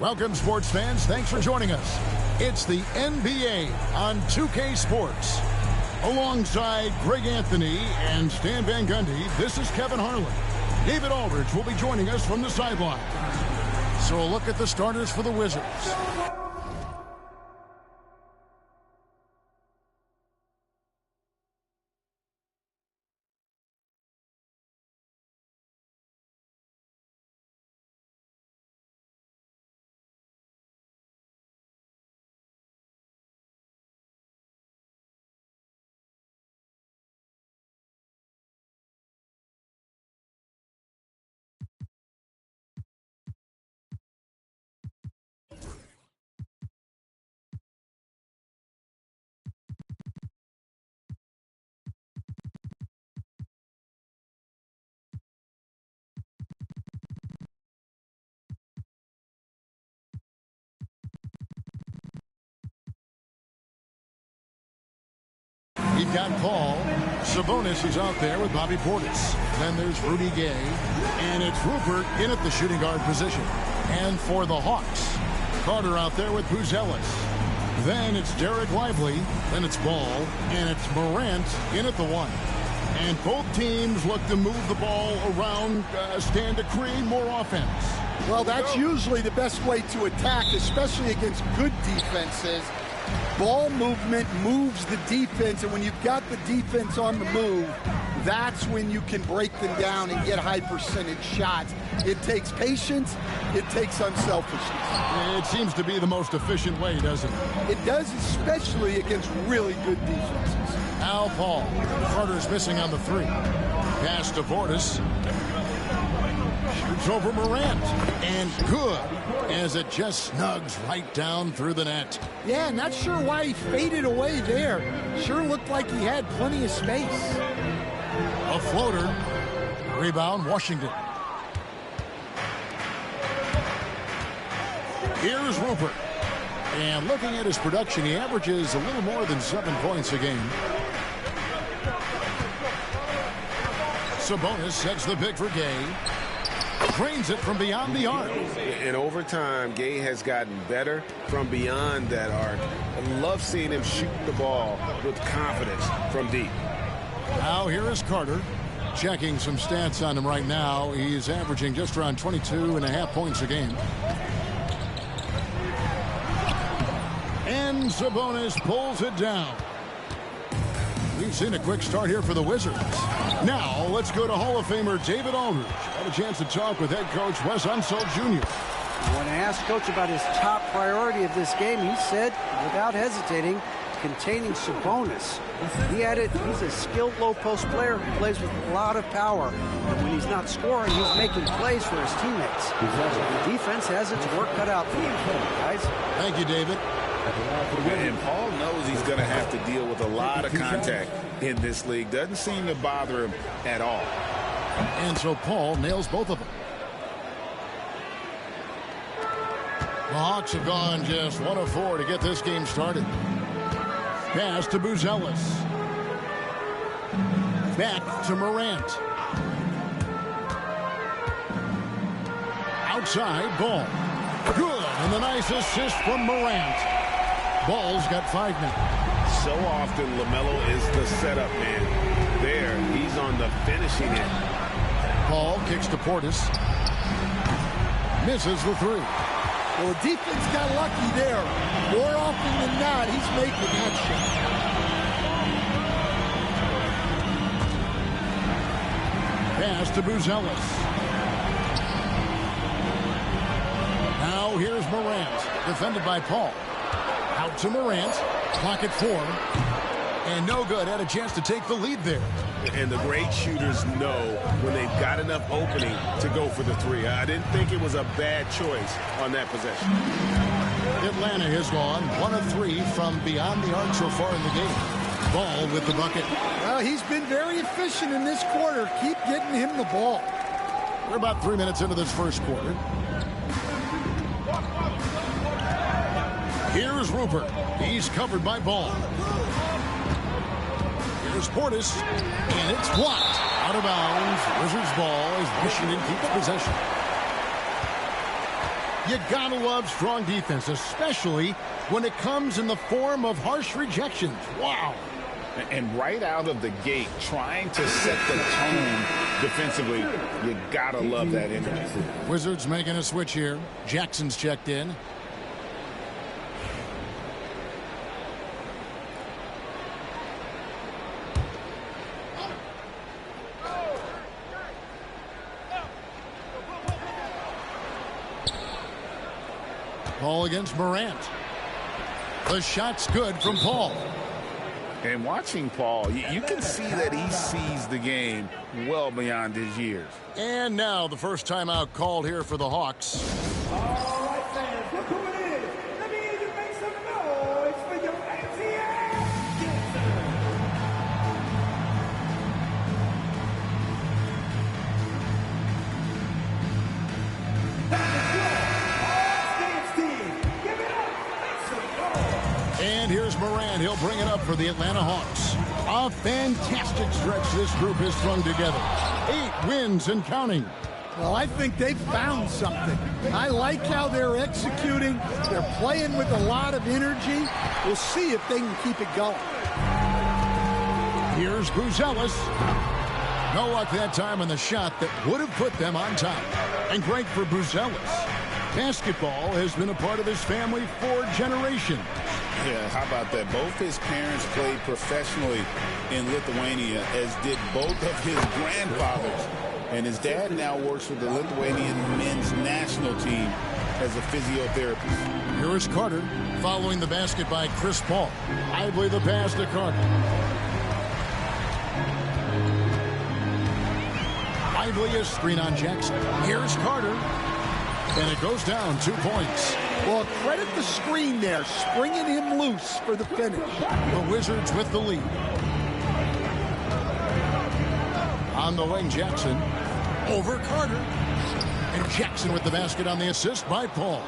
Welcome, sports fans. Thanks for joining us. It's the NBA on 2K Sports. Alongside Greg Anthony and Stan Van Gundy, this is Kevin Harlan. David Aldridge will be joining us from the sideline. So a look at the starters for the Wizards. You've got Paul. Sabonis is out there with Bobby Portis. Then there's Rudy Gay. And it's Rupert in at the shooting guard position. And for the Hawks, Carter out there with Buzelis. Then it's Derek Lively. Then it's Ball. And it's Morant in at the 1. And both teams look to move the ball around, stand to create more offense. Well, that's usually the best way to attack, especially against good defenses. Ball movement moves the defense, and when you've got the defense on the move, that's when you can break them down and get high percentage shots. It takes patience. It takes unselfishness. It seems to be the most efficient way, doesn't it? It does, especially against really good defenses. Al Paul. Carter's missing on the 3. Pass to Portis. Shoots over Morant. And good, as it just snugs right down through the net. Yeah, not sure why he faded away there. Sure looked like he had plenty of space. A floater. Rebound, Washington. Here's Rupert. And looking at his production, he averages a little more than 7 points a game. Sabonis sets the pick for Gay. Drains it from beyond the arc. In overtime, Gay has gotten better from beyond that arc. I love seeing him shoot the ball with confidence from deep. Now here is Carter. Checking some stats on him right now. He's averaging just around 22.5 points a game. And Sabonis pulls it down. We've seen a quick start here for the Wizards. Now, let's go to Hall of Famer David Aldridge. Had a chance to talk with head coach Wes Unseld Jr. When I asked Coach about his top priority of this game, he said, without hesitating, containing Sabonis. He added, he's a skilled low-post player who plays with a lot of power. And when he's not scoring, he's making plays for his teammates. So the defense has its work cut out for him, guys. Thank you, David. And Paul knows he's going to have to deal with a lot of contact in this league. Doesn't seem to bother him at all. And so Paul nails both of them. The Hawks have gone just 1 of 4 to get this game started. Pass to Buzelis. Back to Morant. Outside, Ball. Good, and the nice assist from Morant. Ball's got 5 now. So often, LaMelo is the setup man. There, he's on the finishing end. Ball kicks to Portis. Misses the 3. Well, the defense got lucky there. More often than not, he's making that shot. Pass to Buzelis. Now here's Morant, defended by Paul. Out to Morant, clock at 4. And no good, had a chance to take the lead there. And the great shooters know when they've got enough opening to go for the 3. I didn't think it was a bad choice on that possession. Atlanta has gone 1 of 3 from beyond the arc so far in the game. Ball with the bucket. Well, he's been very efficient in this quarter. Keep getting him the ball. We're about 3 minutes into this first quarter. Here's Rupert. He's covered by Ball. Here's Portis, and it's blocked. Out of bounds. Wizards ball as Washington keeps possession. You gotta love strong defense, especially when it comes in the form of harsh rejections. Wow. And right out of the gate, trying to set the tone defensively, you gotta love that energy. Wizards making a switch here. Jackson's checked in. Paul against Morant. The shot's good from Paul. And watching Paul, you can see that he sees the game well beyond his years. And now the first timeout called here for the Hawks. All right, fans, look who it is. Let me hear you make some noise for your ATL. And here's Morant. He'll bring it up for the Atlanta Hawks. A fantastic stretch this group has strung together. 8 wins and counting. Well, I think they've found something. I like how they're executing. They're playing with a lot of energy. We'll see if they can keep it going. Here's Buzelis. No luck that time on the shot that would have put them on top. And great for Buzelis. Basketball has been a part of his family for generations. Yeah, how about that? Both his parents played professionally in Lithuania, as did both of his grandfathers. And his dad now works with the Lithuanian men's national team as a physiotherapist. Here is Carter following the basket by Chris Paul. Lively the pass to Carter. Lively a screen on Jackson. Here's Carter. And it goes down 2 points. Well, credit the screen there, springing him loose for the finish. The Wizards with the lead. On the wing, Jackson. Over Carter. And Jackson with the basket on the assist by Paul.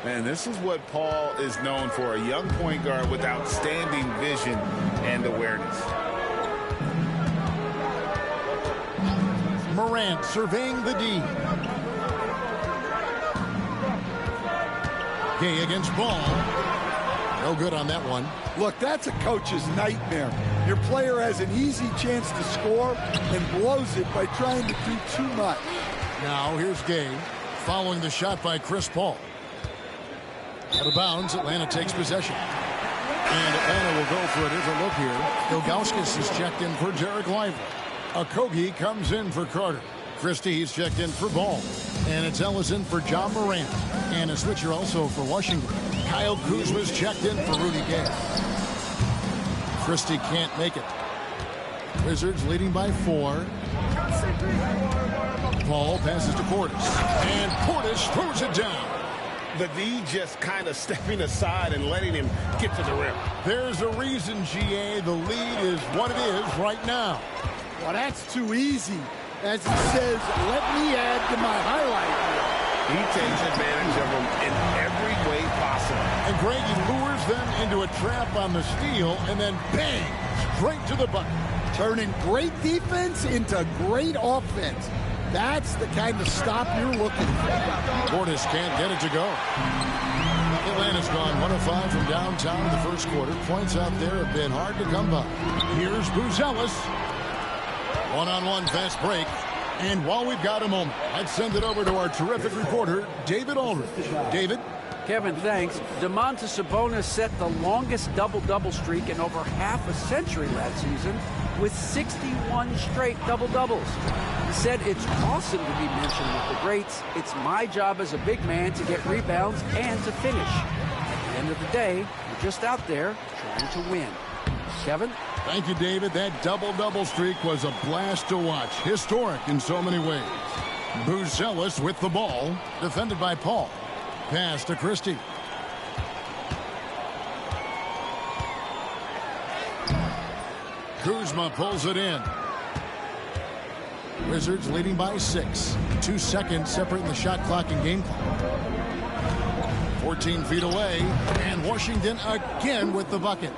And this is what Paul is known for, a young point guard with outstanding vision and awareness. Morant surveying the D. Gay against Ball. No good on that one. Look, that's a coach's nightmare. Your player has an easy chance to score and blows it by trying to do too much. Now here's Gay following the shot by Chris Paul. Out of bounds, Atlanta takes possession. And Atlanta will go for a different look here. Ilgauskas is checked in for Derek Lively. Okogie comes in for Carter. Christie's checked in for Ball. And it's Ellison for John Morant. And a switcher also for Washington. Kyle Kuzma's checked in for Rudy Gay. Christie can't make it. Wizards leading by 4. Paul passes to Portis. And Portis throws it down. The D just kind of stepping aside and letting him get to the rim. There's a reason, GA, the lead is what it is right now. Well, that's too easy. As he says, let me add to my highlight reel. He takes advantage of them in every way possible. And Greg, he lures them into a trap on the steal, and then bang, straight to the bucket. Turning great defense into great offense. That's the kind of stop you're looking for. Portis can't get it to go. Atlanta's gone 1 of 5 from downtown in the first quarter. Points out there have been hard to come by. Here's Buzelis. One-on-one fast break. And while we've got a moment, let's send it over to our terrific reporter, David Aldridge. David? Kevin, thanks. Domantas Sabonis set the longest double-double streak in over half a century last season with 61 straight double-doubles. He said, it's awesome to be mentioned with the greats. It's my job as a big man to get rebounds and to finish. At the end of the day, we're just out there trying to win. Kevin? Thank you, David. That double-double streak was a blast to watch. Historic in so many ways. Buzelis with the ball, defended by Paul. Pass to Christie. Kuzma pulls it in. Wizards leading by 6. 2 seconds separating the shot clock and game clock. 14 feet away, and Washington again with the bucket.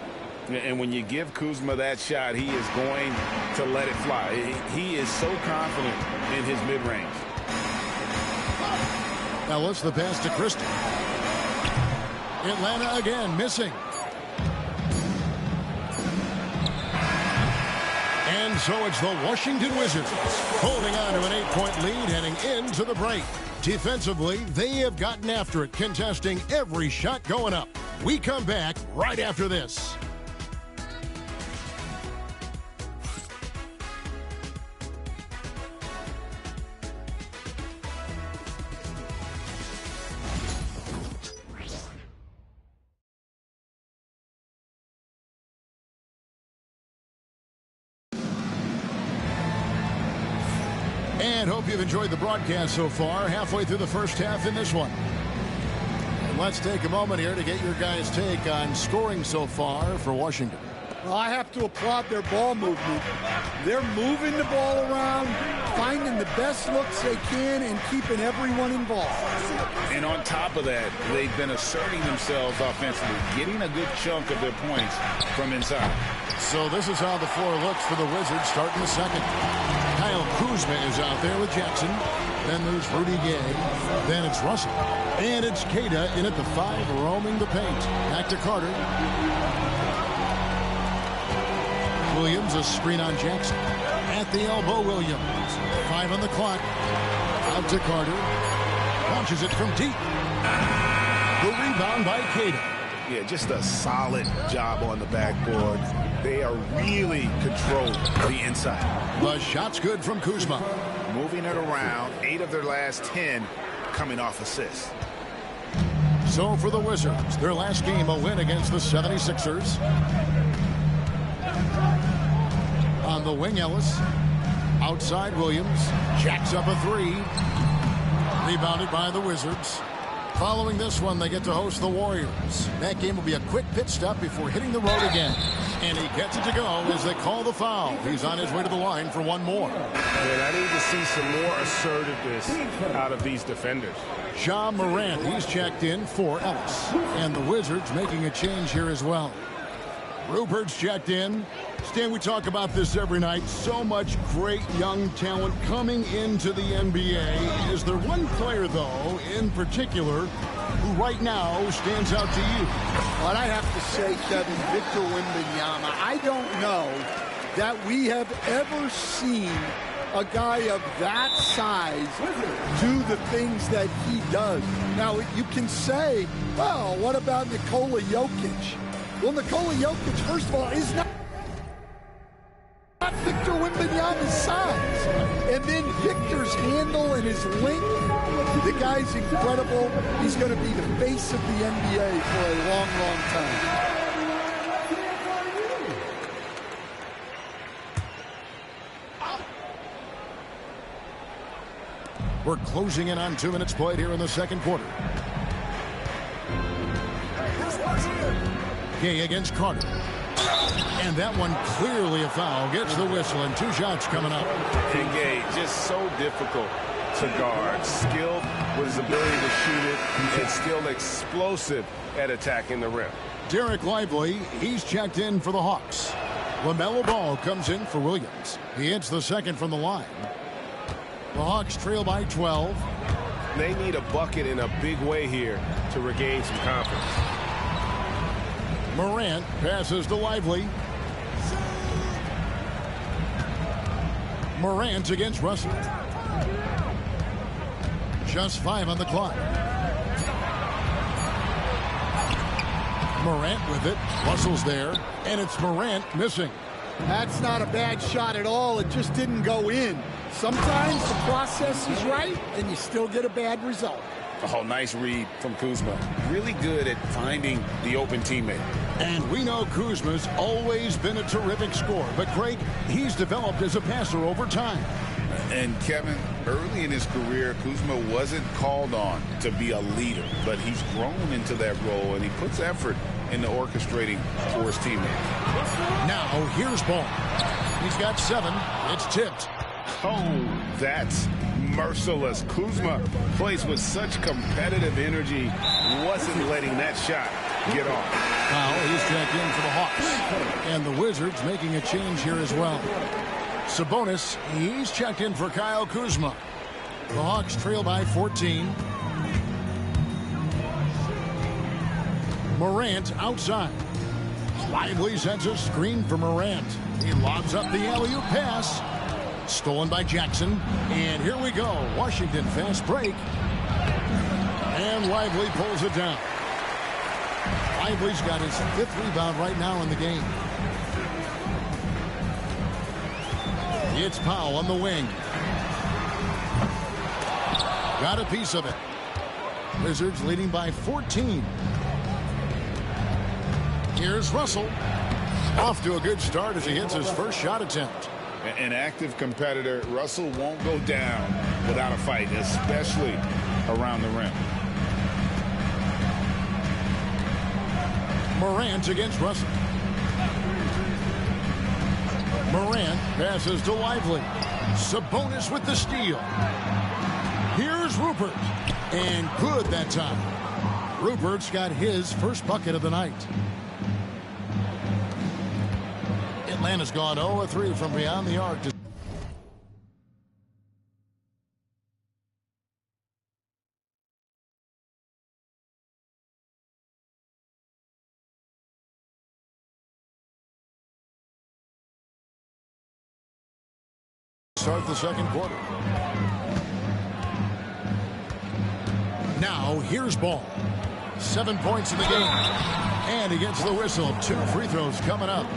And when you give Kuzma that shot, he is going to let it fly. He is so confident in his mid-range. Ellis, the pass to Christie. Atlanta again, missing. And so it's the Washington Wizards holding on to an 8-point lead heading into the break. Defensively, they have gotten after it, contesting every shot going up. We come back right after this. And hope you've enjoyed the broadcast so far. Halfway through the first half in this one. And let's take a moment here to get your guys' take on scoring so far for Washington. Well, I have to applaud their ball movement. They're moving the ball around, finding the best looks they can, and keeping everyone involved. And on top of that, they've been asserting themselves offensively, getting a good chunk of their points from inside. So this is how the floor looks for the Wizards starting the second. Kyle Kuzma is out there with Jackson. Then there's Rudy Gay. Then it's Russell. And it's Queta in at the 5, roaming the paint. Back to Carter. Williams, a screen on Jackson. At the elbow, Williams. 5 on the clock. Out to Carter. Launches it from deep. The rebound by Queta. Yeah, just a solid job on the backboard. They are really controlling the inside. The shot's good from Kuzma. Moving it around, 8 of their last 10 coming off assists. So for the Wizards, their last game, a win against the 76ers. On the wing, Ellis. Outside, Williams. Jacks up a 3. Rebounded by the Wizards. Following this one, they get to host the Warriors. That game will be a quick pit stop before hitting the road again. And he gets it to go as they call the foul. He's on his way to the line for one more. And I need to see some more assertiveness out of these defenders. Ja Morant, he's checked in for Ellis. And the Wizards making a change here as well. Rupert's checked in. Stan, we talk about this every night. So much great young talent coming into the NBA. Is there one player, though, in particular, who right now stands out to you? Well, I have to say, Kevin, Victor Wembanyama. I don't know that we have ever seen a guy of that size do the things that he does. Now, you can say, well, what about Nikola Jokic? Well, Nikola Jokic, first of all, is not Victor Wembanyama's size. And then Victor's handle and his length, the guy's incredible. He's going to be the face of the NBA for a long, long time. We're closing in on 2 minutes played here in the second quarter. Gay against Carter. And that one clearly a foul. Gets the whistle and 2 shots coming up. And Gay, just so difficult to guard. Skilled with his ability to shoot it and still explosive at attacking the rim. Derek Lively, he's checked in for the Hawks. LaMelo Ball comes in for Williams. He hits the second from the line. The Hawks trail by 12. They need a bucket in a big way here to regain some confidence. Morant passes to Lively. Morant against Russell. Just 5 on the clock. Morant with it. Russell's there. And it's Morant missing. That's not a bad shot at all. It just didn't go in. Sometimes the process is right, and you still get a bad result. Oh, nice read from Kuzma. Really good at finding the open teammate. And we know Kuzma's always been a terrific scorer. But, Craig, he's developed as a passer over time. And, Kevin, early in his career, Kuzma wasn't called on to be a leader. But he's grown into that role, and he puts effort into orchestrating for his teammates. Now, here's Ball. He's got 7. It's tipped. Oh, that's merciless. Kuzma plays with such competitive energy. Wasn't letting that shot get off. Now he's checked in for the Hawks. And the Wizards making a change here as well. Sabonis, he's checked in for Kyle Kuzma. The Hawks trail by 14. Morant outside. Lively sends a screen for Morant. He lobs up the alley-oop pass. Stolen by Jackson. And here we go. Washington fast break. And Lively pulls it down. Lively's got his 5th rebound right now in the game. It's Powell on the wing. Got a piece of it. Wizards leading by 14. Here's Russell. Off to a good start as he hits his first shot attempt. An active competitor, Russell won't go down without a fight, especially around the rim. Morant against Russell. Morant passes to Lively. Sabonis with the steal. Here's Rupert. And good that time. Rupert's got his first bucket of the night. Atlanta's gone 0-3 from beyond the arc. Start the second quarter. Now here's Ball. 7 points in the game. And he gets the whistle. 2 free throws coming up.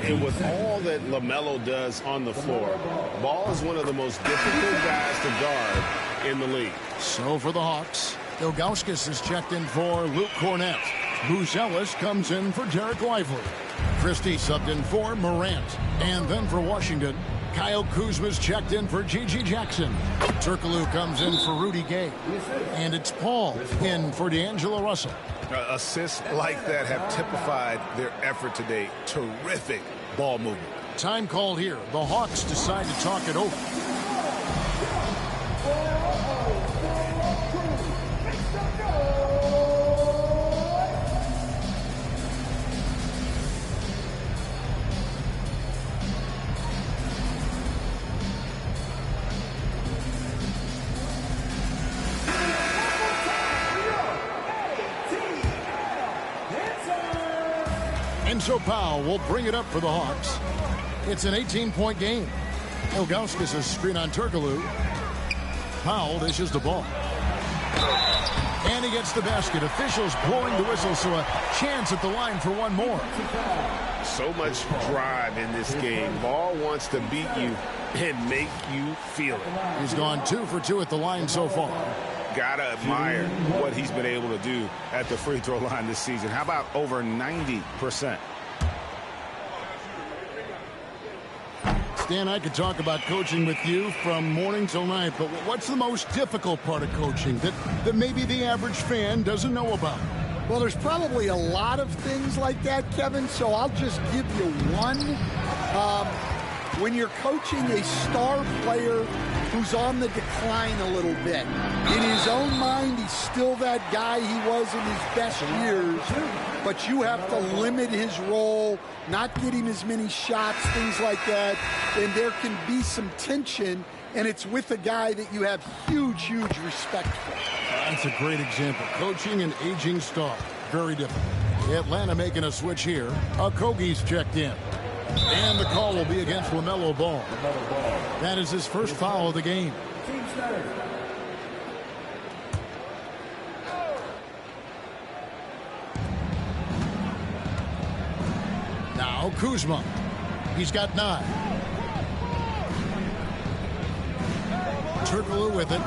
And with all that LaMelo does on the floor, Ball is one of the most difficult guys to guard in the league. So for the Hawks, Ilgauskas is checked in for Luke Cornett. Buzelis comes in for Derek Lively. Christie subbed in for Morant. And then for Washington, Kyle Kuzma's checked in for G.G. Jackson. Turkoglu comes in for Rudy Gay. And it's Paul in for D'Angelo Russell. Assists like that have typified their effort today. Terrific ball movement. Time called here. The Hawks decide to talk it over. And so Powell will bring it up for the Hawks. It's an 18-point game. Ilgauskas' screen on Turkoglu. Powell dishes the ball. And he gets the basket. Officials blowing the whistle, so a chance at the line for one more. So much drive in this game. Ball wants to beat you and make you feel it. He's gone 2 for 2 at the line so far. Gotta admire what he's been able to do at the free throw line this season. How about over 90%? Stan, I could talk about coaching with you from morning till night, but what's the most difficult part of coaching that maybe the average fan doesn't know about? Well, there's probably a lot of things like that, Kevin, so I'll just give you one. When you're coaching a star player who's on the decline a little bit, in his own mind, he's still that guy he was in his best years, but you have to limit his role, not get him as many shots, things like that, and there can be some tension, and it's with a guy that you have huge respect for. That's a great example. Coaching an aging star. Very different. Atlanta making a switch here. Okogie's checked in. And the call will be against LaMelo Ball. That is his first foul of the game. Now Kuzma. He's got 9. Turkoglu with it.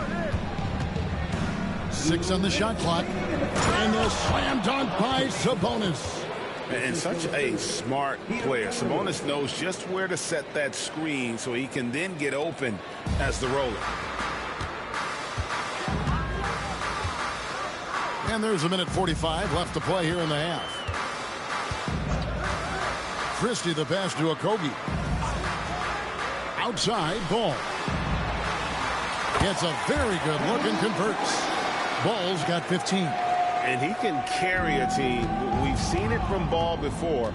6 on the shot clock. And a slam dunk by Sabonis. And such a smart player. Sabonis knows just where to set that screen so he can then get open as the roller. And there's 1:45 left to play here in the half. Christie the pass to Okogie. Outside, Ball. Gets a very good look and converts. Ball's got 15. And he can carry a team. We've seen it from Ball before,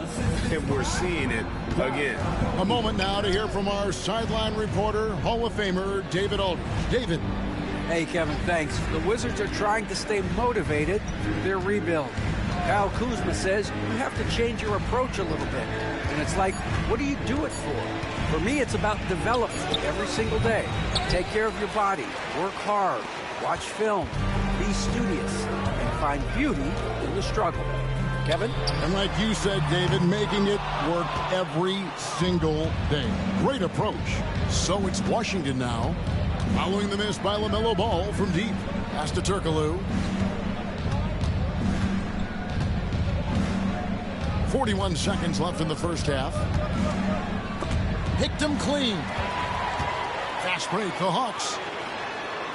and we're seeing it again. A moment now to hear from our sideline reporter, Hall of Famer David Aldridge. David. Hey, Kevin, thanks. The Wizards are trying to stay motivated through their rebuild. Kyle Kuzma says you have to change your approach a little bit. And it's like, what do you do it for? For me, it's about development every single day. Take care of your body, work hard, watch film, be studious, and find beauty in the struggle. Kevin? And like you said, David, making it work every single day. Great approach. So it's Washington now. Following the miss by LaMelo Ball from deep. Pass to Turkoglu. 41 seconds left in the first half. Picked him clean. Fast break, the Hawks.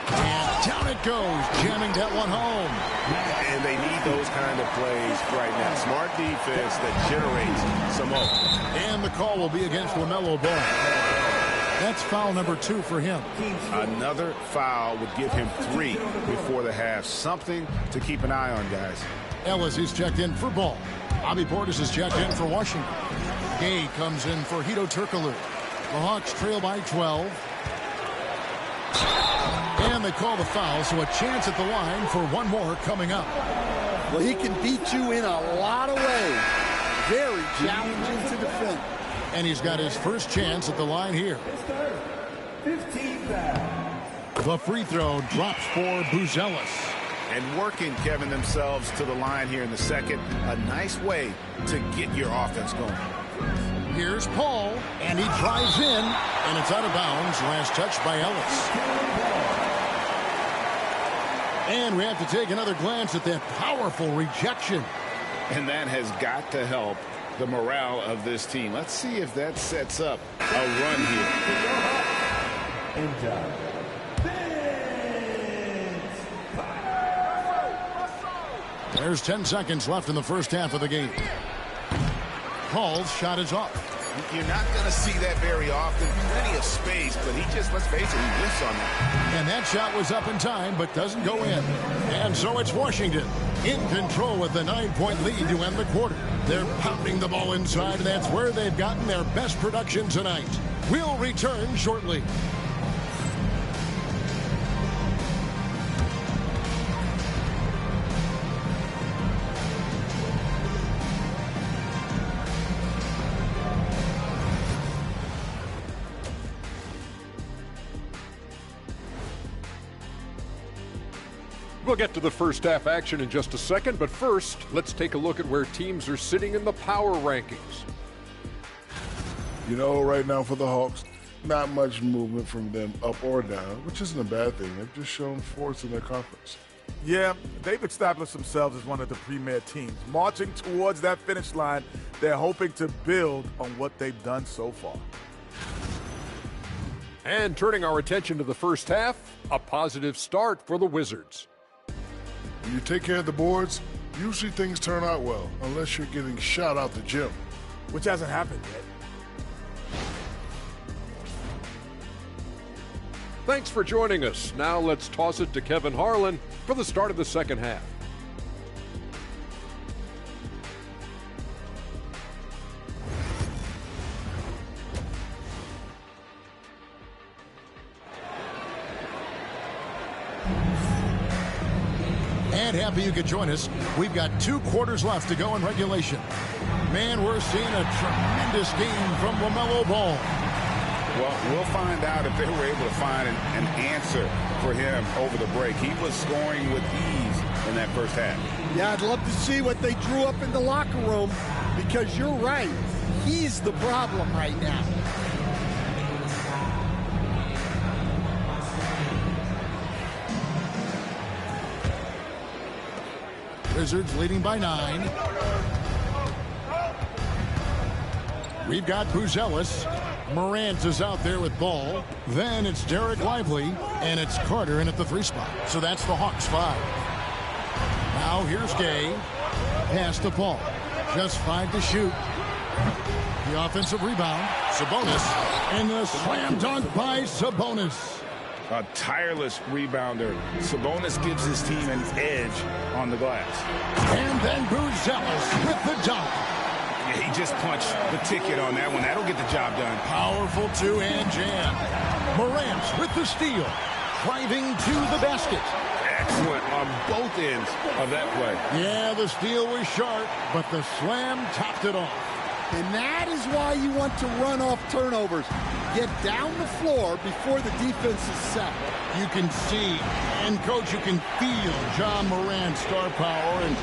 And down it goes, jamming that one home. And they need those kind of plays right now. Smart defense that generates some hope. And the call will be against LaMelo Ball. That's foul number 2 for him. Another foul would give him 3 before the half. Something to keep an eye on, guys. Ellis is checked in for Ball. Bobby Portis is checked in for Washington. Gay comes in for Hedo Turkoglu. The Hawks trail by 12. And they call the foul, so a chance at the line for one more coming up. Well, he can beat you in a lot of ways. Very challenging to defend. And he's got his first chance at the line here. 15 foul. The free throw drops for Buzelis. And working, Kevin, themselves to the line here in the second. A nice way to get your offense going. Here's Paul, and he drives in, and it's out of bounds. Last touch by Ellis. And we have to take another glance at that powerful rejection. And that has got to help the morale of this team. Let's see if that sets up a run here. There's 10 seconds left in the first half of the game. Paul's shot is off. You're not going to see that very often. Plenty of space, but he just, let's face it, he missed on that. And that shot was up in time, but doesn't go in. And so it's Washington in control with the 9-point lead to end the quarter. They're pounding the ball inside, and that's where they've gotten their best production tonight. We'll return shortly. We'll get to the first half action in just a second, but first, let's take a look at where teams are sitting in the power rankings. You know, right now for the Hawks, not much movement from them up or down, which isn't a bad thing. They've just shown force in their conference. Yeah, they've established themselves as one of the premier teams. Marching towards that finish line, they're hoping to build on what they've done so far. And turning our attention to the first half, a positive start for the Wizards. When you take care of the boards, usually things turn out well, unless you're getting shot out the gym. Which hasn't happened yet. Thanks for joining us. Now let's toss it to Kevin Harlan for the start of the second half. And happy you could join us. We've got 2 quarters left to go in regulation. Man, we're seeing a tremendous game from LaMelo Ball. Well, we'll find out if they were able to find an answer for him over the break. He was scoring with ease in that first half. Yeah, I'd love to see what they drew up in the locker room, because you're right. He's the problem right now. Wizards leading by 9. We've got Buzelis. Morant is out there with Ball. Then it's Derek Lively, and it's Carter in at the 3 spot. So that's the Hawks 5. Now here's Gay. Pass to Paul. Just 5 to shoot. The offensive rebound. Sabonis. And the slam dunk by Sabonis. A tireless rebounder. Sabonis gives his team an edge on the glass. And then Buzelis with the dunk. Yeah, he just punched the ticket on that one. That'll get the job done. Powerful 2-hand jam. Morant with the steal. driving to the basket. Excellent on both ends of that play. Yeah, the steal was sharp, but the slam topped it off. And that is why you want to run off turnovers. Get down the floor before the defense is set. You can see, and Coach, you can feel John Morant's star power, and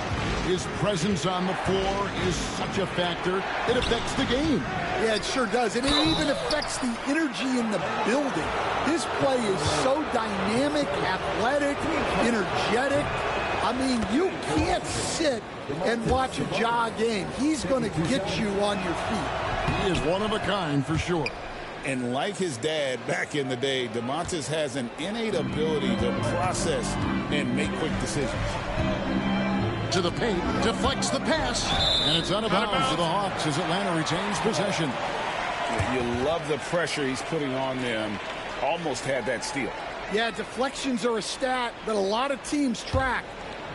his presence on the floor is such a factor. It affects the game. Yeah, it sure does. And it even affects the energy in the building. His play is so dynamic, athletic, energetic. I mean, you can't sit and watch a Ja game. He's going to get you on your feet. He is one of a kind for sure. And like his dad back in the day, Domantas has an innate ability to process and make quick decisions. To the paint, deflects the pass, and it's out of bounds to the Hawks as Atlanta retains possession. You love the pressure he's putting on them. Almost had that steal. Yeah, deflections are a stat that a lot of teams track,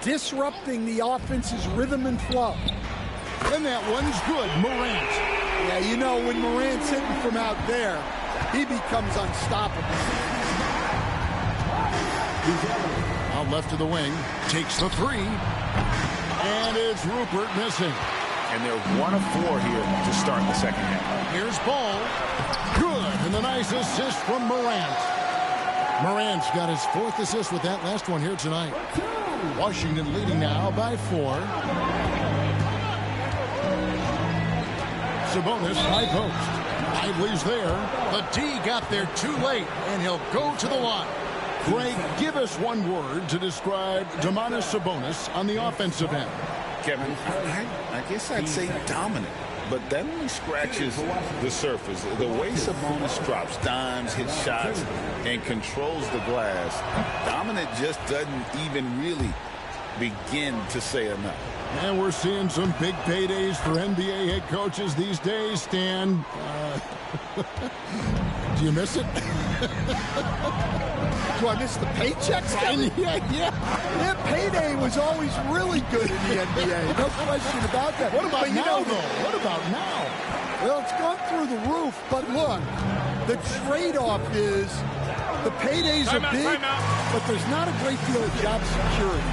disrupting the offense's rhythm and flow. And that one's good, Morant. Yeah, you know, when Morant's hitting from out there, he becomes unstoppable. Out left to the wing, takes the three, and it's Rupert missing. And they're 1 of 4 here to start the second half. Here's Ball. Good, and the nice assist from Morant. Morant's got his 4th assist with that last one here tonight. Washington leading now by 4. Sabonis, high post. Lively's there. The D got there too late, and he'll go to the line. Greg, give us one word to describe Domantas Sabonis on the offensive end. Kevin, I guess I'd say dominant, but that only scratches the surface. The way Sabonis drops dimes, hits shots, and controls the glass, dominant just doesn't even really begin to say enough. And we're seeing some big paydays for NBA head coaches these days, Stan. Do you miss it? Do I miss the paychecks, Kevin? Yeah, payday was always really good in the NBA. No question about that. What about now, though? What about now? Well, it's gone through the roof, but look, the trade-off is the paydays are big, but there's not a great deal of job security.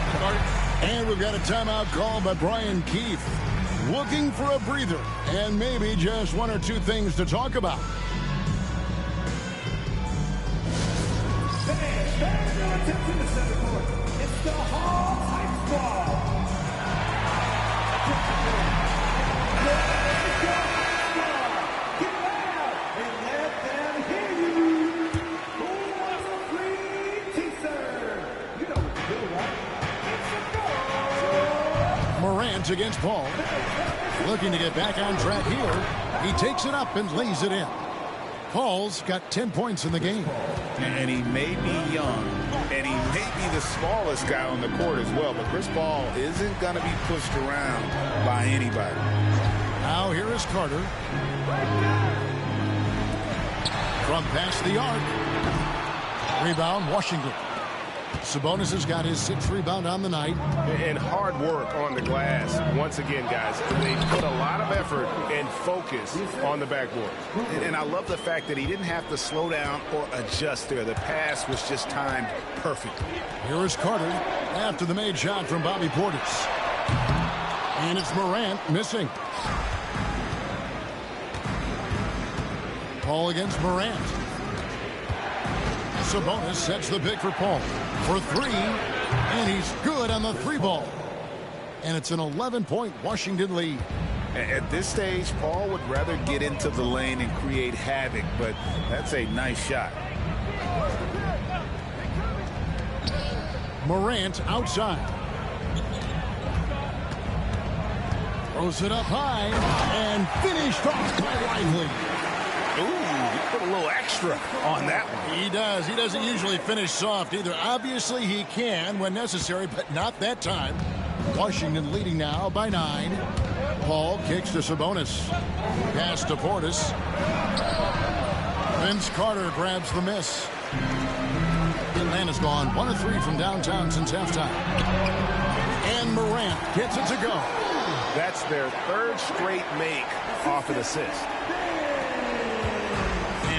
And we've got a timeout called by Brian Keefe. Looking for a breather and maybe just 1 or 2 things to talk about. It's the Hawks High Squad. Get loud and let them hear you. Who wants a free t-shirt? You know what to do, right? It's a goal. Morant against Paul. Looking to get back on track here. He takes it up and lays it in. Paul's got 10 points in the game. And he may be young, and he may be the smallest guy on the court as well, but Chris Paul isn't going to be pushed around by anybody. Now here is Carter. From past the arc. Rebound, Washington. Sabonis has got his 6th rebound on the night. And hard work on the glass. Once again, guys, they put a lot of effort and focus on the backboard. And I love the fact that he didn't have to slow down or adjust there. The pass was just timed perfectly. Here is Carter after the made shot from Bobby Portis. And it's Morant missing. Paul against Morant. Sabonis sets the pick for Paul for 3, and he's good on the 3-ball. And it's an 11-point Washington lead. At this stage, Paul would rather get into the lane and create havoc, but that's a nice shot. Morant outside. Throws it up high and finished off by Lively. Ooh, he put a little extra on that one. He does. He doesn't usually finish soft either. Obviously, he can when necessary, but not that time. Washington leading now by 9. Paul kicks to Sabonis. Pass to Portis. Vince Carter grabs the miss. Atlanta's gone 1 of 3 from downtown since halftime. And Morant gets it to go. That's their 3rd straight make off an assist.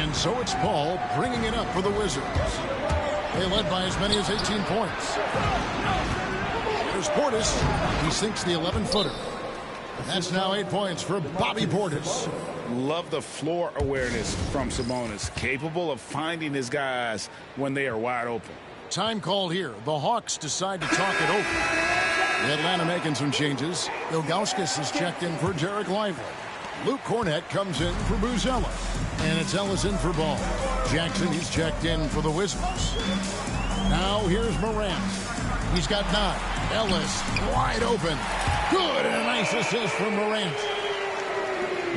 And so it's Paul bringing it up for the Wizards. They led by as many as 18 points. Here's Portis. He sinks the 11-footer. That's now 8 points for Bobby Portis. Love the floor awareness from Sabonis. Capable of finding his guys when they are wide open. Time called here. The Hawks decide to talk it over. Atlanta making some changes. Ilgauskas is checked in for Derek Lively. Luke Cornett comes in for Buzella. And it's Ellis in for Ball. Jackson, he's checked in for the Wizards. Now here's Morant. He's got 9. Ellis wide open. Good, and a nice assist from Morant.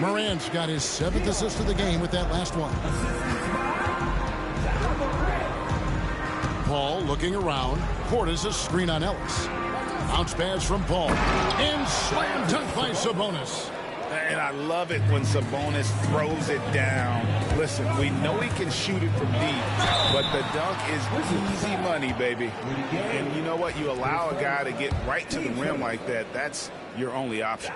Morant's got his 7th assist of the game with that last one. Paul looking around. Portis a screen on Ellis. Bounce pass from Paul. And slam dunk by Sabonis. And I love it when Sabonis throws it down. Listen, we know he can shoot it from deep, but the dunk is easy money, baby. And you know what? You allow a guy to get right to the rim like that, that's your only option.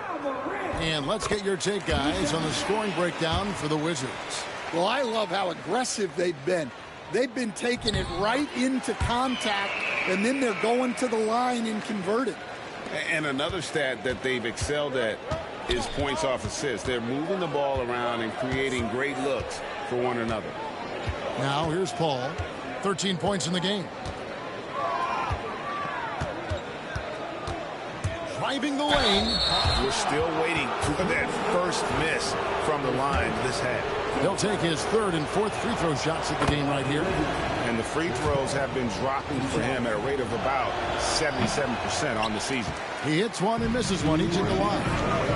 And let's get your take, guys, on the scoring breakdown for the Wizards. Well, I love how aggressive they've been. They've been taking it right into contact, and then they're going to the line and converting. And another stat that they've excelled at is points off assists. They're moving the ball around and creating great looks for one another. Now here's Paul. 13 points in the game. Driving the lane. We're still waiting for that first miss from the line this half. He'll take his 3rd and 4th free throw shots at the game right here. And the free throws have been dropping for him at a rate of about 77% on the season. He hits one and misses one each at the line.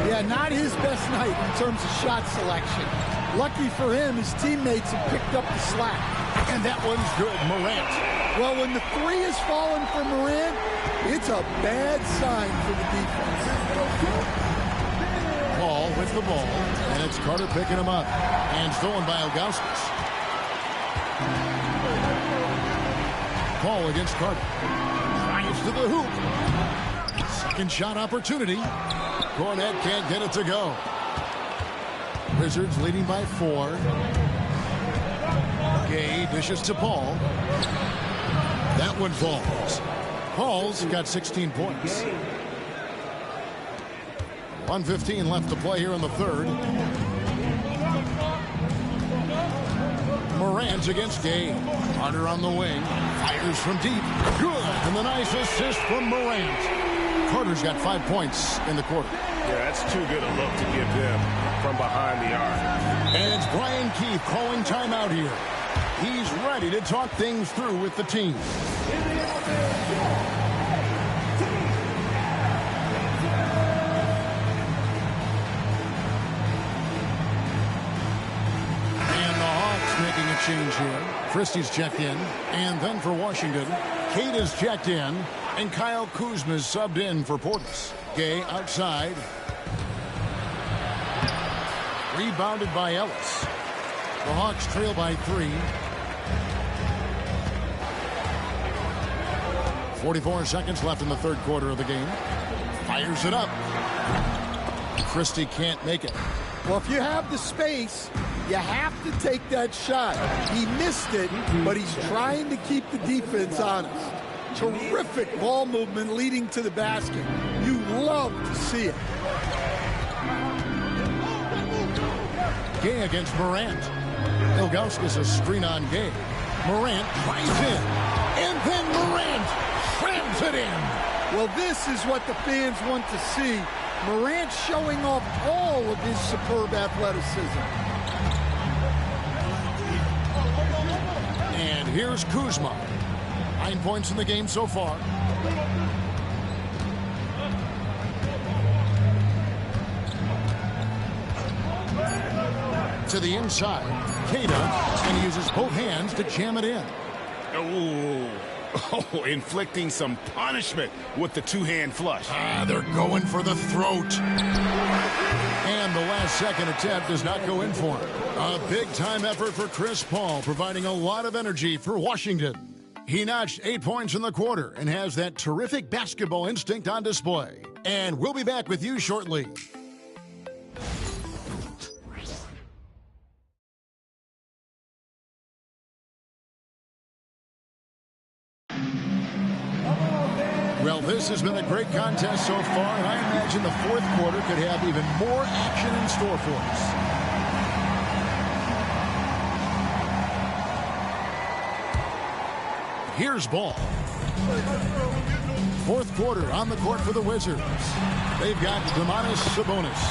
Yeah, not his best night in terms of shot selection. Lucky for him, his teammates have picked up the slack. And that one's good. Morant. Well, when the 3 is falling for Morant, it's a bad sign for the defense. Paul with the ball, and it's Carter picking him up. And stolen by Ilgauskas. Paul against Carter. Drives to the hoop. Second shot opportunity. Cornett can't get it to go. Wizards leading by 4. Gay dishes to Paul. That one falls. Paul's got 16 points. 1:15 left to play here in the 3rd. Morant against Gay. Carter on the wing. Fires from deep. Good. And the nice assist from Morant. Carter's got 5 points in the quarter. Yeah, that's too good a look to give them from behind the arc. And it's Brian Keefe calling timeout here. He's ready to talk things through with the team. Making a change here. Christie's checked in. And then for Washington, Kate is checked in. And Kyle Kuzma's subbed in for Portis. Gay outside. Rebounded by Ellis. The Hawks trail by 3. 44 seconds left in the 3rd quarter of the game. Fires it up. Christie can't make it. Well, if you have the space, you have to take that shot. He missed it, but he's trying to keep the defense honest. Terrific ball movement leading to the basket. You love to see it. Gay against Morant. Ilgauskas a screen on Gay. Morant drives in. And then Morant slams it in. Well, this is what the fans want to see. Morant showing off all of his superb athleticism. And here's Kuzma. 9 points in the game so far. To the inside. Kata, and he uses both hands to jam it in. Oh, inflicting some punishment with the 2-hand flush. They're going for the throat. And the last second attempt does not go in for him. A big-time effort for Chris Paul, providing a lot of energy for Washington. He notched 8 points in the quarter and has that terrific basketball instinct on display. And we'll be back with you shortly. Well, this has been a great contest so far, and I imagine the fourth quarter could have even more action in store for us. Here's ball. Fourth quarter on the court for the Wizards. They've got Sabonis.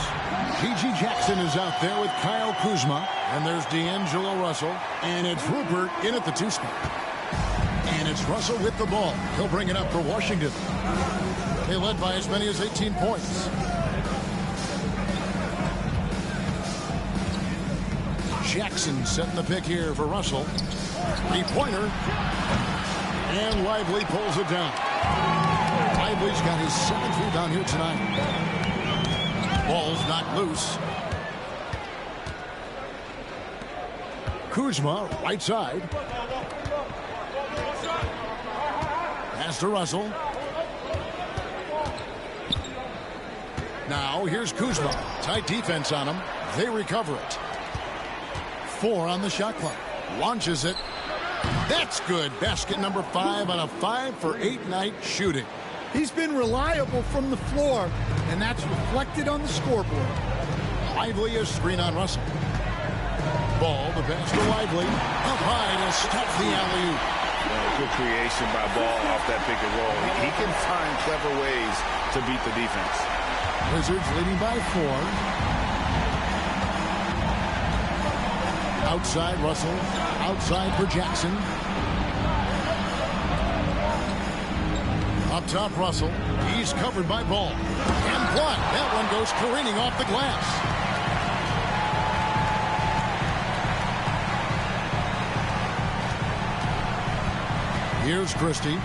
G.G. Jackson is out there with Kyle Kuzma. And there's D'Angelo Russell. And it's Rupert in at the 2 spot. And it's Russell with the ball. He'll bring it up for Washington. They led by as many as 18 points. Jackson setting the pick here for Russell. Three-pointer. And Lively pulls it down. Lively's got his 7th rebound here tonight. Ball's knocked loose. Kuzma, right side. Pass to Russell. Now here's Kuzma. Tight defense on him. They recover it. 4 on the shot clock. Launches it. That's good. Basket number 5 on a 5 for 8 night shooting. He's been reliable from the floor, and that's reflected on the scoreboard. Lively is screen on Russell. Ball, the pass to Lively. Up high to stop the alley-oop. Good creation by Ball off that pick and roll. He can find clever ways to beat the defense. Wizards leading by 4. Outside Russell. Outside for Jackson. Up top Russell. He's covered by Ball. And blocked. That one goes careening off the glass. Here's Christie.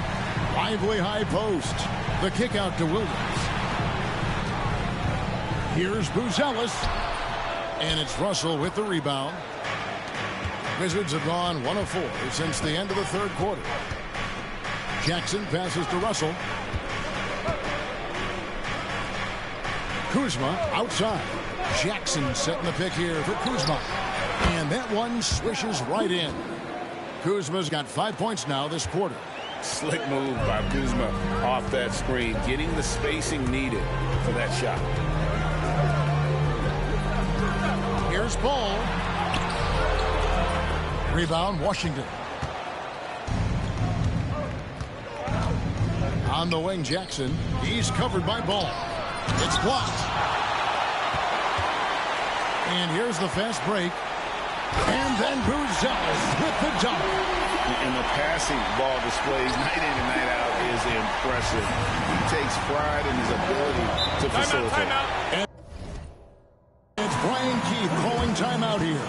Lively high post. The kick out to Williams. Here's Buzelis. And it's Russell with the rebound. Wizards have gone 1 of 4 since the end of the third quarter. Jackson passes to Russell. Kuzma outside. Jackson setting the pick here for Kuzma. And that one swishes right in. Kuzma's got 5 points now this quarter. Slick move by Kuzma off that screen, getting the spacing needed for that shot. Here's Ball. Rebound, Washington. On the wing, Jackson. He's covered by Ball. It's blocked. And here's the fast break. And then Buzelis with the dunk. And the passing Ball displays night in and night out is impressive. He takes pride in his ability to facilitate. And it's Brian Keith calling timeout here.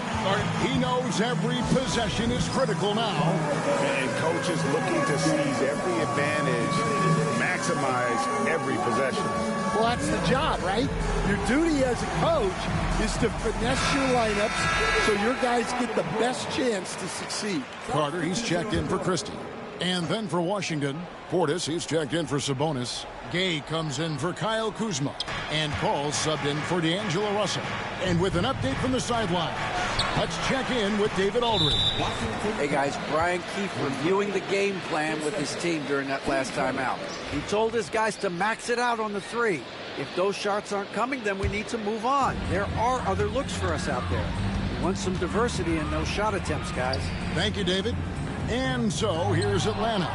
He knows every possession is critical now. And coach is looking to seize every advantage, maximize every possession. Well, that's the job, right? Your duty as a coach is to finesse your lineups so your guys get the best chance to succeed. Carter, he's checked in for Christie. And then for Washington, Portis, he's checked in for Sabonis. Gay comes in for Kyle Kuzma. And Paul subbed in for D'Angelo Russell. And with an update from the sideline, let's check in with David Aldridge. Hey guys, Brian Keith reviewing the game plan with his team during that last timeout. He told his guys to max it out on the 3. If those shots aren't coming, then we need to move on. There are other looks for us out there. We want some diversity in those shot attempts, guys. Thank you, David. And so here's Atlanta,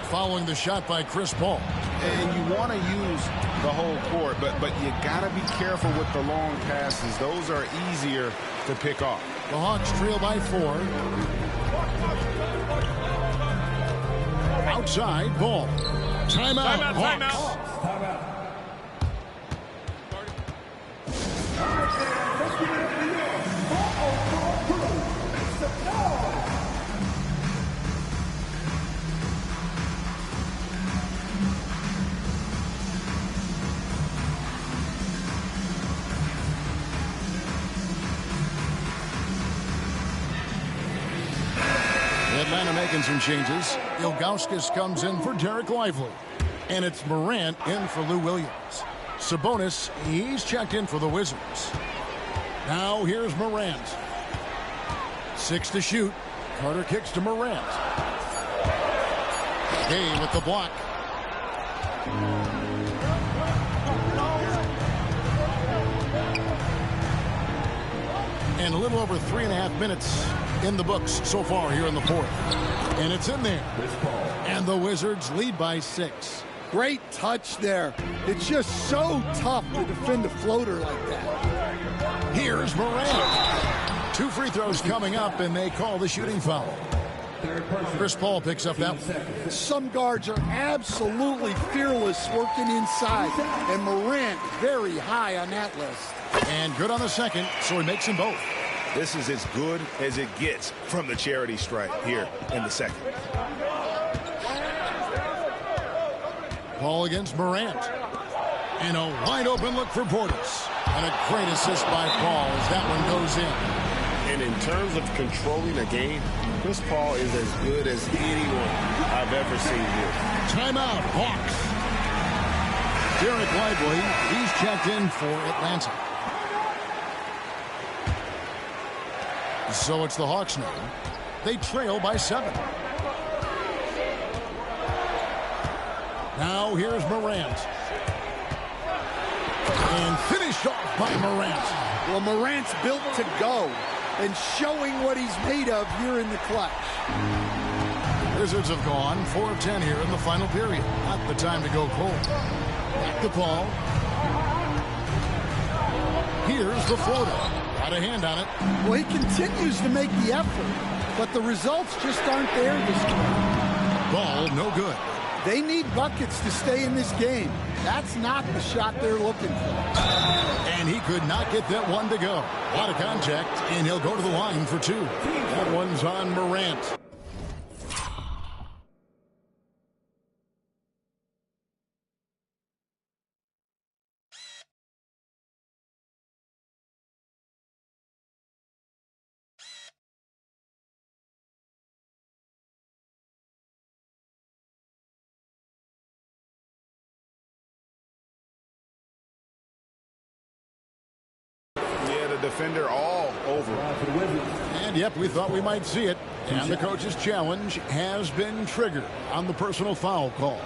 following the shot by Chris Paul. And you want to use the whole court, but you got to be careful with the long passes. Those are easier to pick off. The Hawks trail by 4. Outside, Ball. Timeout. Hawks. Atlanta making some changes. Ilgauskas comes in for Derek Lively. And it's Morant in for Lou Williams. Sabonis, he's checked in for the Wizards. Now here's Morant. 6 to shoot. Carter kicks to Morant. Gay with the block. And a little over 3.5 minutes in the books so far here in the fourth. And it's in there. And the Wizards lead by 6. Great touch there. It's just so tough to defend a floater like that. Here's Morant. 2 free throws coming up, and they call the shooting foul. Chris Paul picks up that one. Some guards are absolutely fearless working inside, and Morant very high on that list. And good on the second, so he makes them both. This is as good as it gets from the charity stripe here in the second. Paul against Morant. And a wide open look for Portis. And a great assist by Paul as that one goes in. And in terms of controlling a game, Chris Paul is as good as anyone I've ever seen here. Timeout, Hawks. Derek Lively, he's checked in for Atlanta. So it's the Hawks now. They trail by 7. Now here's Morant. And finished off by Morant. Well, Morant's built to go and showing what he's made of here in the clutch. Wizards have gone 4 of 10 here in the final period. Not the time to go cold. Back to Paul. Here's the floater. Got a hand on it. Well, he continues to make the effort, but the results just aren't there this time. Ball no good. They need buckets to stay in this game. That's not the shot they're looking for. And he could not get that one to go. A lot of contact, and he'll go to the line for 2. That one's on Morant. Defender all over. And yep, we thought we might see it. And the coach's challenge has been triggered on the personal foul call.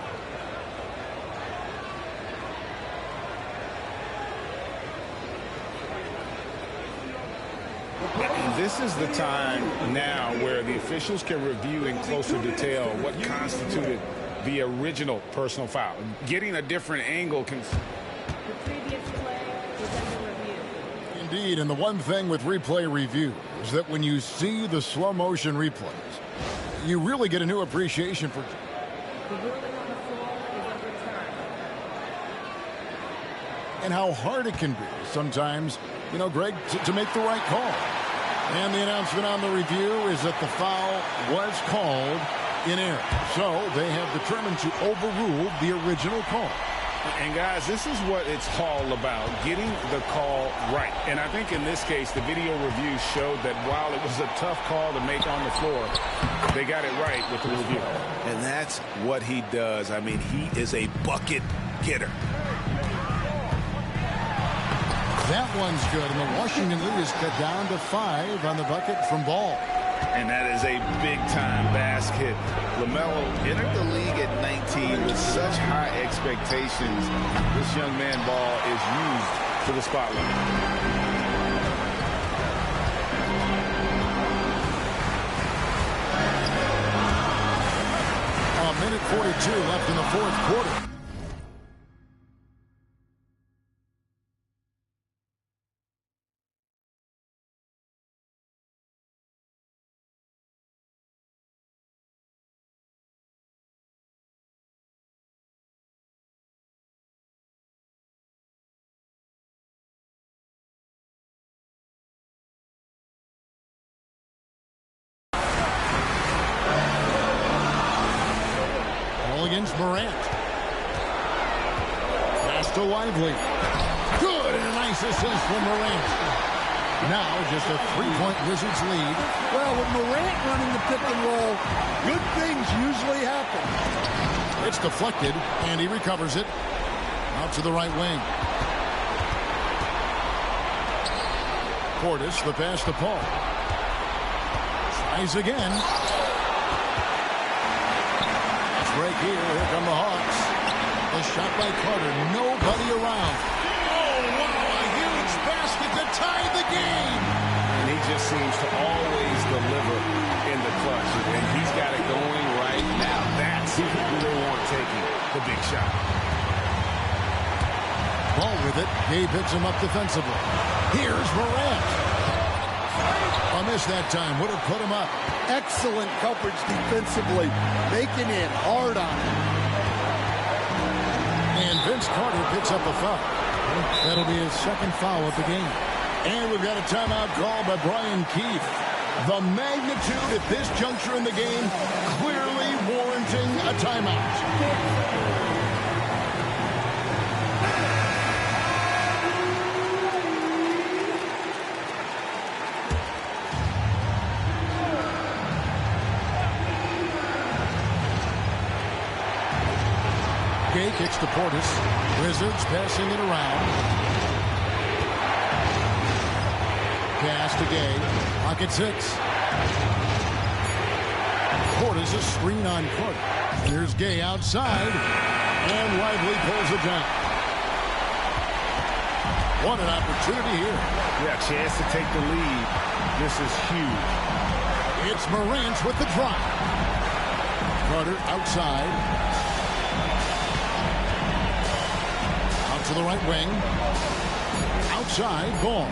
And this is the time now where the officials can review in closer detail what constituted the original personal foul. Getting a different angle can... Indeed, and the one thing with replay review is that when you see the slow motion replays, you really get a new appreciation for and how hard it can be sometimes, you know, Greg, to make the right call. And the announcement on the review is that the foul was called in error. So they have determined to overrule the original call. And guys, this is what it's all about, getting the call right. And I think in this case, the video review showed that while it was a tough call to make on the floor, they got it right with the review. And that's what he does. I mean, he is a bucket getter. That one's good, and the Washington lead is cut down to 5 on the bucket from Ball. And that is a big-time basket. LaMelo entered the league at 19 with such high expectations. This young man Ball is used to the spotlight. A minute 42 left in the fourth quarter. Against Morant. Pass to Lively. Good, and a nice assist from Morant. Now just a 3-point Wizards lead. Well, with Morant running the pick and roll, good things usually happen. It's deflected, and he recovers it. Out to the right wing. Portis, the pass to Paul. Tries again. Break here. Here come the Hawks. The shot by Carter. Nobody around. Oh, wow. A huge basket to tie the game. And he just seems to always deliver in the clutch. And he's got it going right now. That's who they want taking the big shot. Ball with it. Gabe picks him up defensively. Here's Morant. A miss that time. Would have put him up. Excellent coverage defensively. Making it hard on him. And Vince Carter picks up a foul. That'll be his second foul of the game. And we've got a timeout call by Brian Keefe. The magnitude at this juncture in the game clearly warranting a timeout. Gay kicks to Portis. Wizards passing it around. Pass to Gay. Pocket 6. Portis a screen on Carter. Here's Gay outside. And Lively pulls it down. What an opportunity here. Yeah, chance to take the lead. This is huge. It's Morant with the drop. Carter outside. To the right wing. Outside, ball.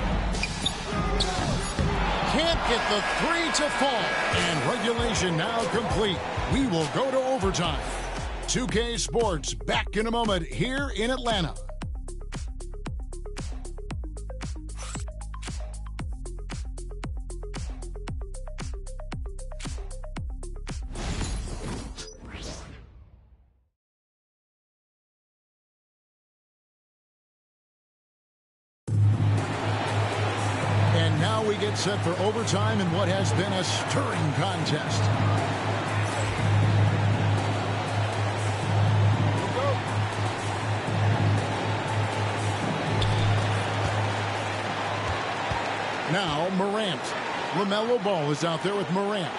Can't get the three to fall. And regulation now complete. We will go to overtime. 2K Sports back in a moment here in Atlanta. We get set for overtime in what has been a stirring contest. Now Morant. LaMelo Ball is out there with Morant.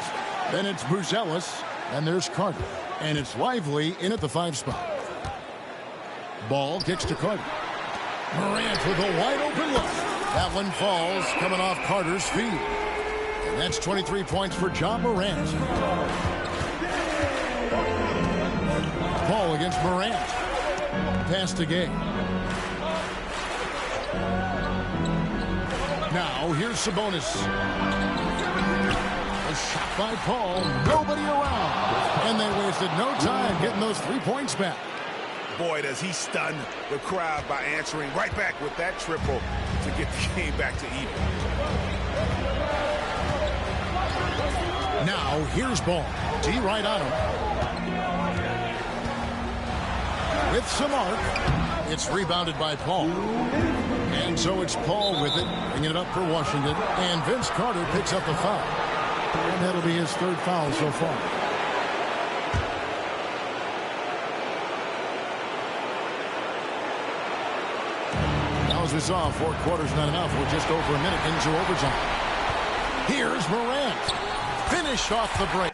Then it's Buzelis, and there's Carter. And it's Lively in at the 5 spot. Ball kicks to Carter. Morant with a wide open look. That one falls, coming off Carter's feet. And that's 23 points for Ja Morant. Ball against Morant. Pass to Gay. Now, here's Sabonis. A shot by Paul. Nobody around. And they wasted no time getting those 3 points back. Boy, does he stun the crowd by answering right back with that triple to get the game back to even. Now, here's Ball. D right on him. With some arc. It's rebounded by Paul. And so it's Paul with it, bringing it up for Washington. And Vince Carter picks up the foul. And that'll be his 3rd foul so far. As we saw, 4 quarters not enough. We're just over a minute into overtime. Here's Morant. Finish off the break.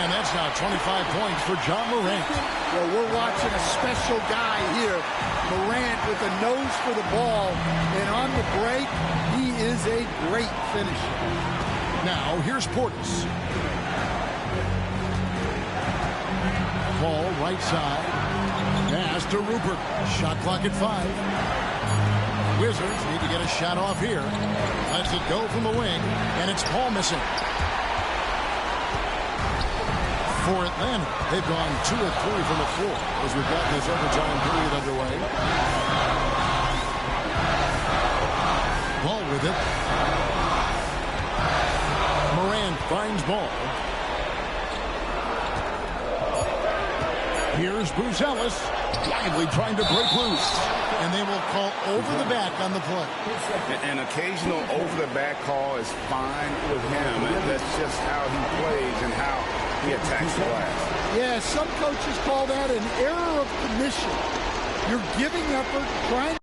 And that's now 25 points for John Morant. Well, we're watching a special guy here. Morant with a nose for the ball. And on the break, he is a great finisher. Now, here's Portis. Ball right side. Pass to Rupert. Shot clock at 5. Wizards need to get a shot off here. Lets it go from the wing, and it's Paul missing. For Atlanta, they've gone 2 of 3 from the floor as we've got this overtime period underway. Ball with it. Morant finds ball. Here's Bruce Ellis, lively trying to break loose. And they will call over the back on the play. An occasional over-the-back call is fine with him. That's just how he plays and how he attacks the glass. Yeah, some coaches call that an error of commission. You're giving effort, trying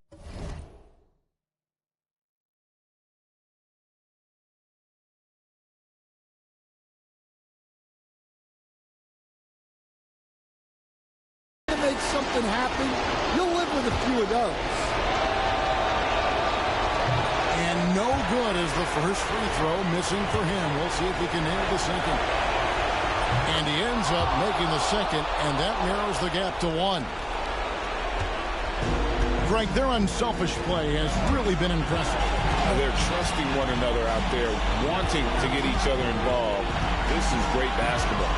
to make something happen. You'll live with a few of those. And no good is the first free throw, missing for him. We'll see if he can nail the second. And he ends up making the second, and that narrows the gap to 1. Frank, their unselfish play has really been impressive. They're trusting one another out there, wanting to get each other involved. This is great basketball.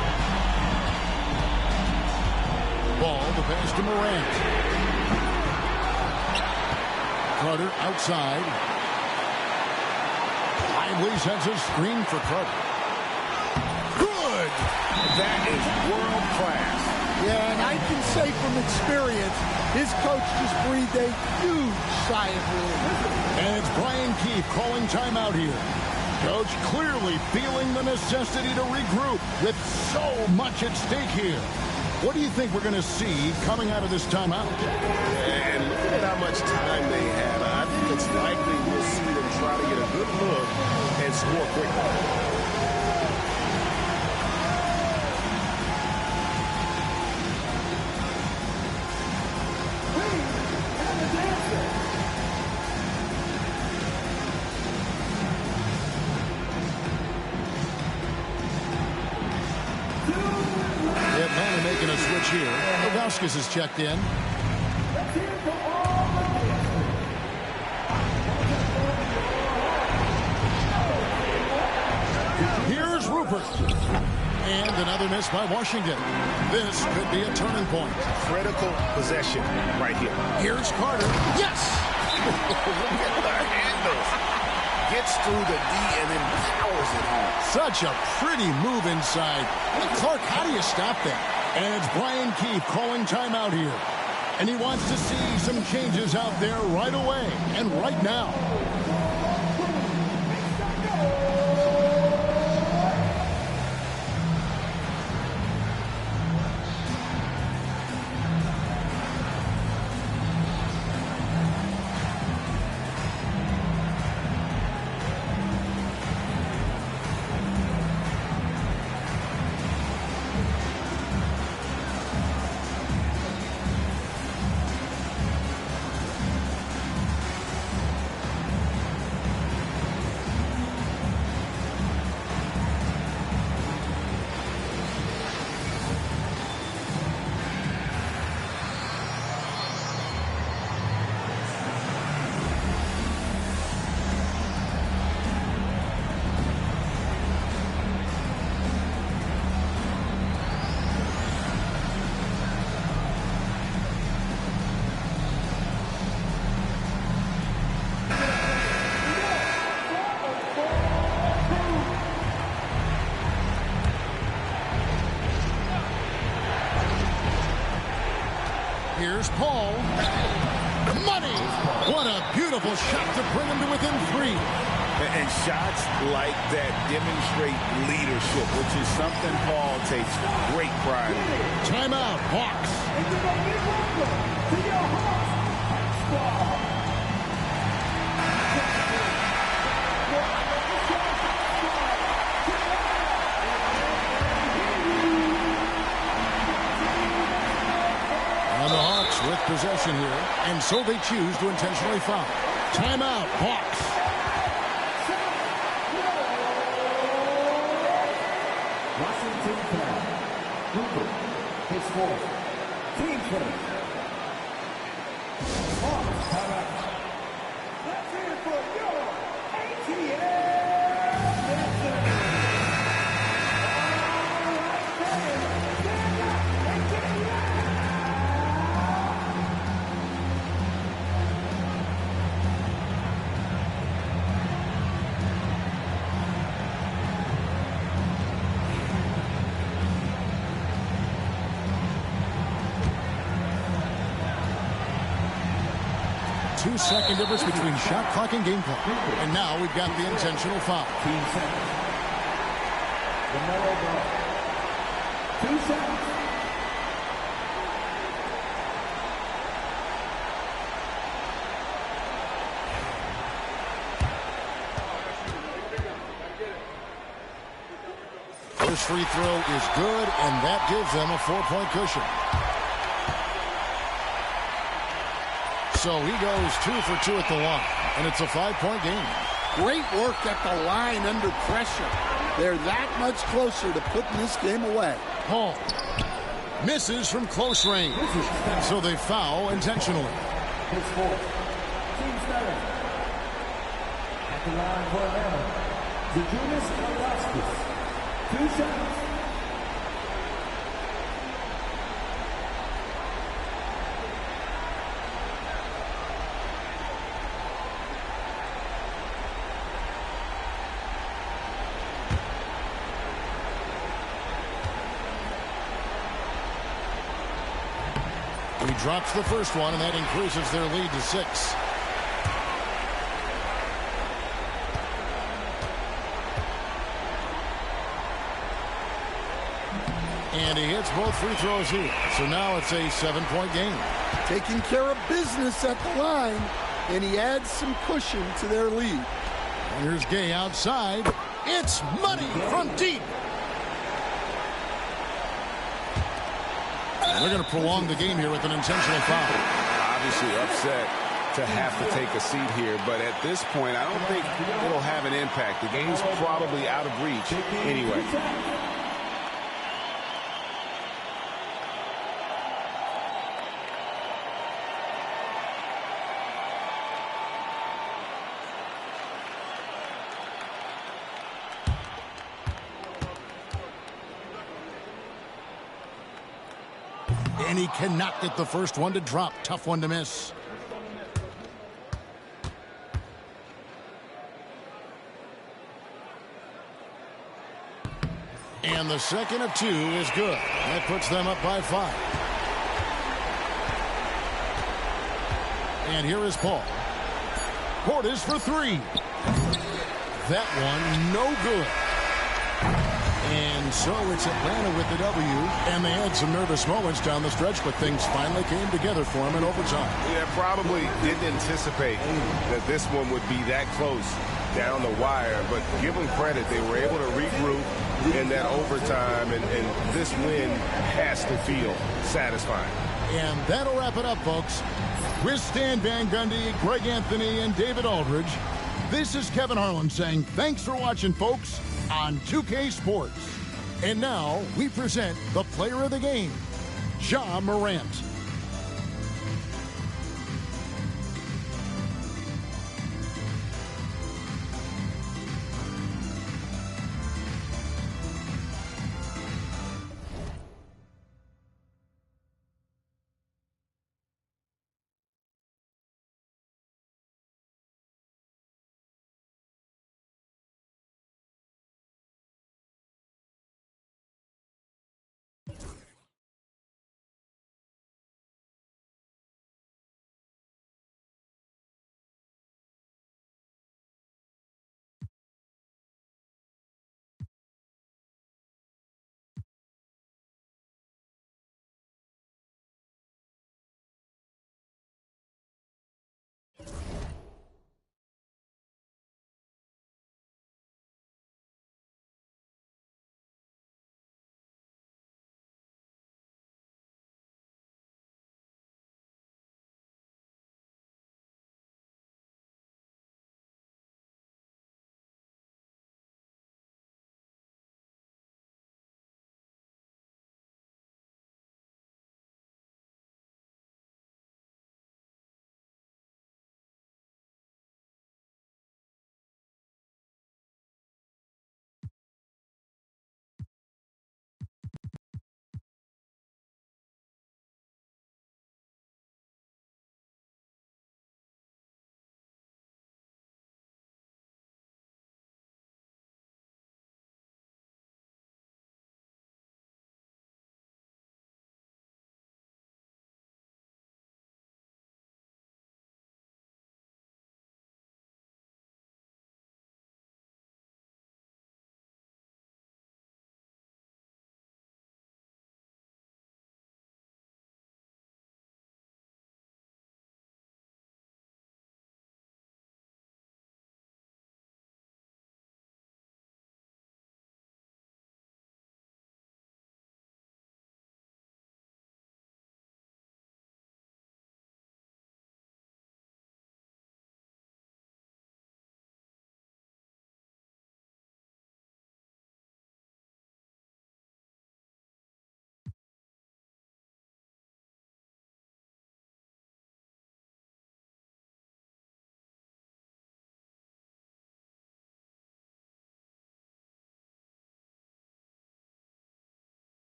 Ball, the pass to Morant. Carter outside. Lively sends a screen for Carter. Good! That is world class. Yeah, and I can say from experience, his coach just breathed a huge sigh of relief. And it's Brian Keefe calling timeout here. Coach clearly feeling the necessity to regroup with so much at stake here. What do you think we're going to see coming out of this timeout? And looking at how much time they have, I think it's likely we'll see them try to get a good look and score quickly. Atlanta making a switch here. Ilgauskas is checked in. Here's Rupert. And another miss by Washington. This could be a turning point. Critical possession right here. Here's Carter. Yes! Look at the handles. Gets through the D and then powers it home. Such a pretty move inside. Clark, how do you stop that? And it's Brian Keefe calling timeout here. And he wants to see some changes out there right away and right now. Here's Paul. Money! What a beautiful shot to bring him to within 3. And shots like that demonstrate leadership, which is something Paul takes great pride in. Timeout, Hawks. possession here, and so they choose to intentionally foul. Timeout, Hawks. Washington foul. Hooper, his fourth. Team foul. Hawks timeout. Let's hear it for your ATL. Two-second difference between shot clock and game clock. And now we've got the intentional foul. Team seconds. LaMelo ball. 2 seconds. First free throw is good, and that gives them a 4-point cushion. So he goes 2 for 2 at the line, and it's a 5-point game. Great work at the line under pressure. They're that much closer to putting this game away. Hall misses from close range, so they foul intentionally. His fourth. Team seven. At the line for RNL. Sabonis 2 shots. He drops the first one, and that increases their lead to 6. And he hits both free throws here. So now it's a 7-point game. Taking care of business at the line, and he adds some cushion to their lead. And here's Gay outside. It's money from deep. They're going to prolong the game here with an intentional foul. Obviously upset to have to take a seat here, but at this point, I don't think it'll have an impact. The game's probably out of reach anyway. And he cannot get the first one to drop. Tough one to miss. And the second of 2 is good. That puts them up by 5. And here is Paul. Portis for 3. That one no good. And so it's Atlanta with the W, and they had some nervous moments down the stretch, but things finally came together for them in overtime. Yeah, probably didn't anticipate that this one would be that close down the wire, but give them credit. They were able to regroup in that overtime, and this win has to feel satisfying. And that'll wrap it up, folks. With Stan Van Gundy, Greg Anthony, and David Aldridge, this is Kevin Harlan saying thanks for watching, folks, on 2K Sports. And now we present the player of the game, Ja Morant.